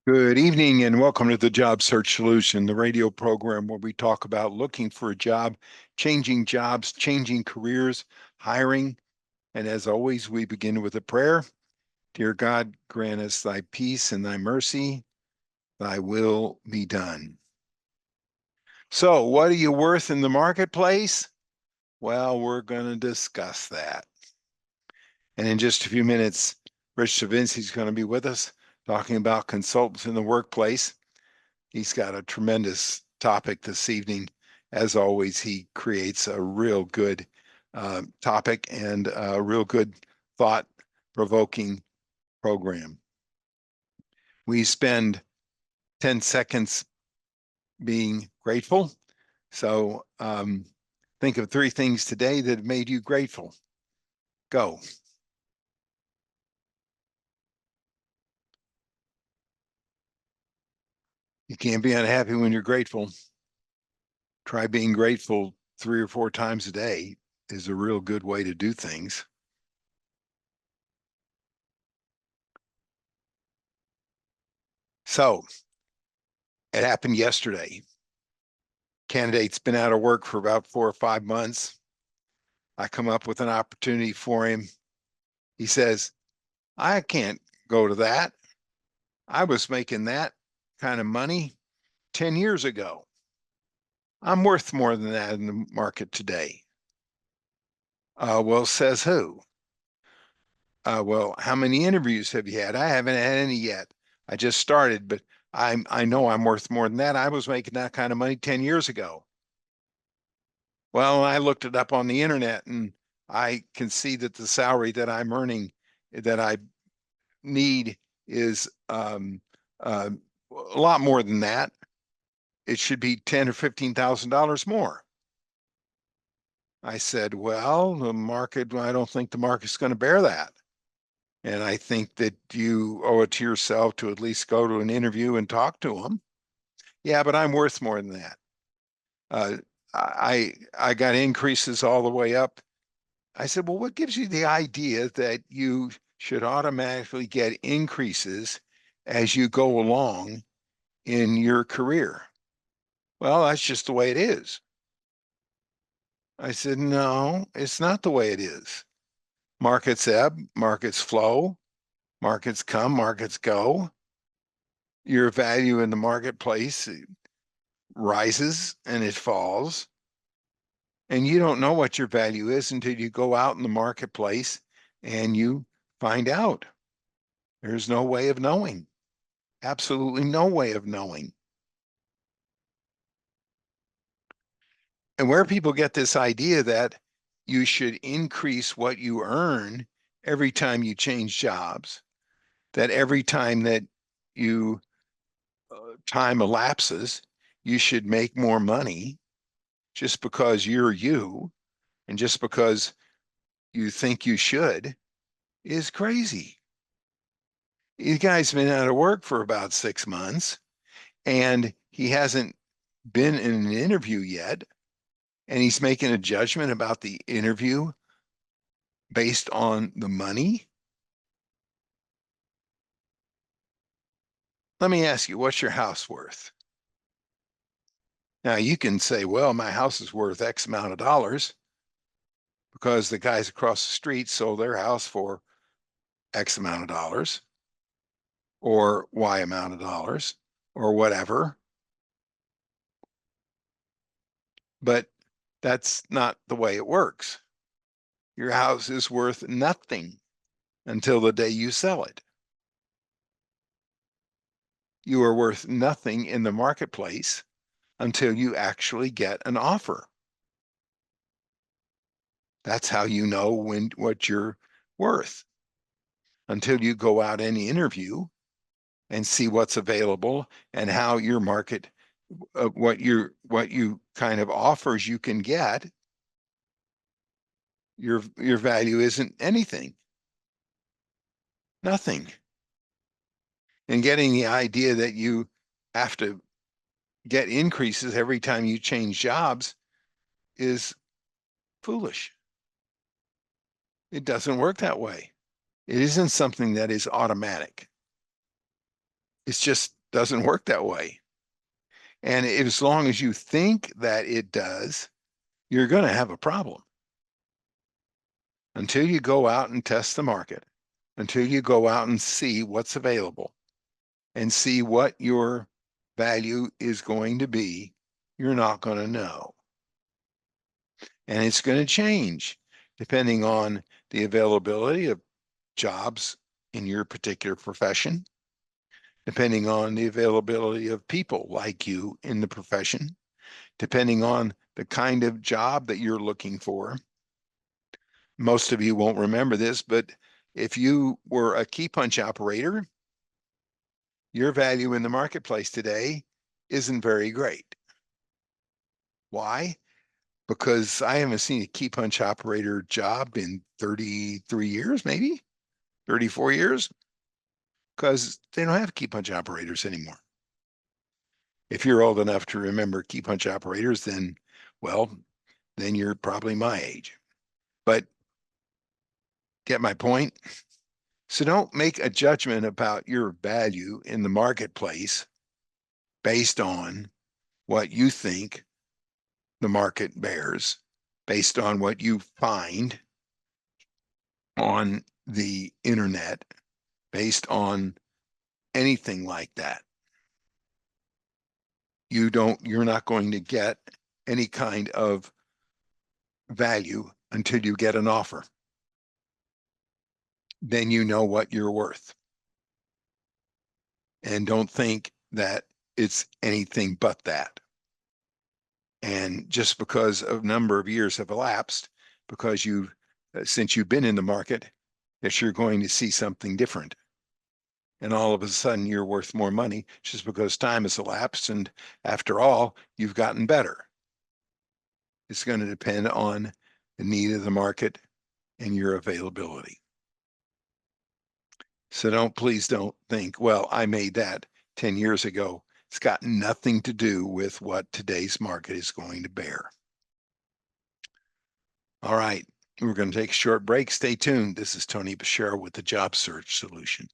Good evening and welcome to the Job Search Solution, the radio program where we talk about looking for a job, changing jobs, changing careers, hiring. And as always, we begin with a prayer. Dear God, grant us thy peace and thy mercy, thy will be done. So, what are you worth in the marketplace? Well, we're going to discuss that. And in just a few minutes, Rich Savinci is going to be with us talking about consultants in the workplace. He's got a tremendous topic this evening. As always, he creates a real good topic and a real good thought-provoking program. We spend 10 seconds being grateful. So think of 3 things today that have made you grateful. Go. You can't be unhappy when you're grateful. Try being grateful 3 or 4 times a day is a real good way to do things. So it happened yesterday. Candidate's been out of work for about 4 or 5 months. I come up with an opportunity for him. He says, I can't go to that. I was making that kind of money 10 years ago. I'm worth more than that in the market today. Well, says who? Well, how many interviews have you had? I haven't had any yet. I just started, but I know I'm worth more than that. I was making that kind of money 10 years ago. Well, I looked it up on the internet and I can see that the salary that I'm earning that I need is a lot more than that. It should be $10,000 or $15,000 more. I said, well, the market, I don't think the market's going to bear that. And I think that you owe it to yourself to at least go to an interview and talk to them. Yeah, but I'm worth more than that. Uh, I got increases all the way up. I said, well, what gives you the idea that you should automatically get increases as you go along in your career? Well, that's just the way it is. I said, no, it's not the way it is. Markets ebb, markets flow, markets come, markets go. Your value in the marketplace rises and it falls. And you don't know what your value is until you go out in the marketplace and you find out. There's no way of knowing. Absolutely no way of knowing. And where people get this idea that you should increase what you earn every time you change jobs, that every time that you time elapses, you should make more money just because you're you and just because you think you should is crazy. The guy's been out of work for about 6 months and he hasn't been in an interview yet. And he's making a judgment about the interview based on the money. Let me ask you, what's your house worth? Now you can say, well, my house is worth X amount of dollars because the guys across the street sold their house for X amount of dollars or Y amount of dollars or whatever. But that's not the way it works. Your house is worth nothing until the day you sell it. You are worth nothing in the marketplace until you actually get an offer. That's how you know what you're worth. Until you go out and interview and see what's available and how your market, what you kind of offers you can get, your value isn't anything, nothing. And getting the idea that you have to get increases every time you change jobs is foolish. It doesn't work that way. It isn't something that is automatic. It just doesn't work that way. And as long as you think that it does, you're going to have a problem until you go out and test the market, until you go out and see what's available and see what your value is going to be. You're not going to know. And it's going to change depending on the availability of jobs in your particular profession, depending on the availability of people like you in the profession, depending on the kind of job that you're looking for. Most of you won't remember this, but if you were a key punch operator, your value in the marketplace today isn't very great. Why? Because I haven't seen a key punch operator job in 33 years, maybe 34 years, because they don't have key punch operators anymore. If you're old enough to remember key punch operators, then, well, then you're probably my age. But get my point? So don't make a judgment about your value in the marketplace based on what you think the market bears, based on what you find on the internet, based on anything like that. You're not going to get any kind of value until you get an offer. Then you know what you're worth. And don't think that it's anything but that. And just because a number of years have elapsed, because since you've been in the market, that you're going to see something different. And all of a sudden you're worth more money just because time has elapsed. And after all, you've gotten better. It's going to depend on the need of the market and your availability. So please don't think, well, I made that 10 years ago. It's got nothing to do with what today's market is going to bear. All right, we're going to take a short break. Stay tuned. This is Tony Bashara with the Job Search Solution.